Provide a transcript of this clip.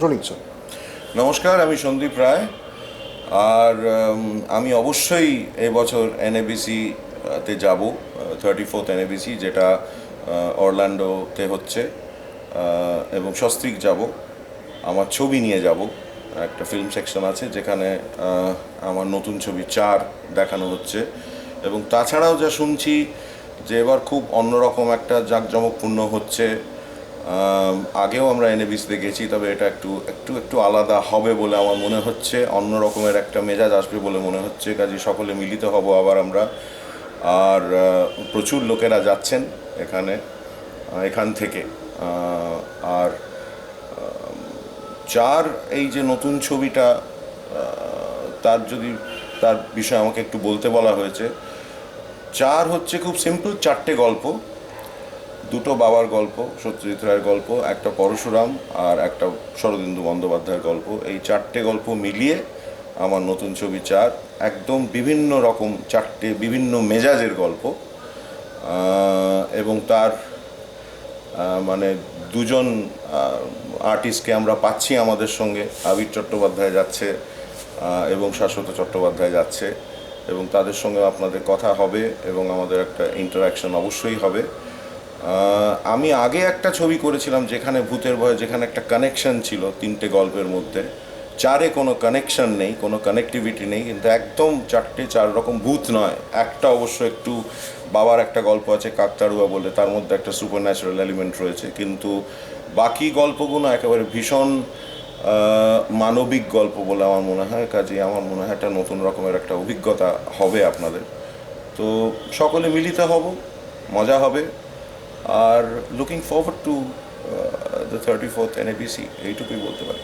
Rolling sir. নমস্কার, আমি সন্দীপ রায়। আর আমি অবশ্যই এবছর এনএবিসি তে যাব, 34th এনএবিসি, যেটা অরল্যান্ডোতে হচ্ছে। এবং সস্ত্রীক যাব, আমার ছবি নিয়ে যাব। একটা ফিল্ম সেকশন আছে যেখানে আমার নতুন ছবি 4 দেখানো হচ্ছে। এবং তাছাড়াও যা শুনছি যে এবার খুব অন্যরকম একটা জাঁকজমকপূর্ণ হচ্ছে। আগেও আমরা এনএবিসিতে গেছি, তবে এটা একটু একটু একটু আলাদা হবে বলে আমার মনে হচ্ছে। অন্য রকমের একটা মেজাজ আসবে বলে মনে হচ্ছে, কাজে সকলে মিলিত হব আবার আমরা। আর প্রচুর লোকেরা যাচ্ছেন এখানে, এখান থেকে। আর যার এই যে নতুন ছবিটা, তার বিষয়ে আমাকে একটু বলতে বলা হয়েছে। চার হচ্ছে খুব সিম্পল 4টে গল্প, দুটো বাবার গল্প, সত্যজিৎ রায়ের গল্প, একটা পরশুরাম আর একটা শরদিন্দু বন্দ্যোপাধ্যায়ের গল্প। এই 4টে গল্প মিলিয়ে আমার নতুন ছবি 4, একদম বিভিন্ন রকম 4টে বিভিন্ন মেজাজের গল্প। এবং তার মানে দুজন আর্টিস্টকে আমরা পাচ্ছি আমাদের সঙ্গে। আবির চট্টোপাধ্যায় যাচ্ছে এবং শাশ্বত চট্টোপাধ্যায় যাচ্ছে, এবং তাদের সঙ্গে আপনাদের কথা হবে এবং আমাদের একটা ইন্টারাকশন অবশ্যই হবে। আমি আগে একটা ছবি করেছিলাম যেখানে ভূতের ভয়ে, যেখানে একটা কানেকশন ছিল 3টে গল্পের মধ্যে। চারে কোনো কানেকশন নেই, কোনো কানেক্টিভিটি নেই, কিন্তু একদম 4 রকম ভূত নয়। একটা অবশ্য একটু বাবার একটা গল্প আছে কাকতাড়ুয়া বলে, তার মধ্যে একটা সুপার ন্যাচারাল এলিমেন্ট রয়েছে, কিন্তু বাকি গল্পগুলো একেবারে ভীষণ মানবিক গল্প বলে আমার মনে হয়। কাজে আমার মনে হয় একটা নতুন রকমের একটা অভিজ্ঞতা হবে আপনাদের। তো সকলে মিলিত হব, মজা হবে। Are looking forward to the 34th NABC, এইটুকুই বলতে পারি।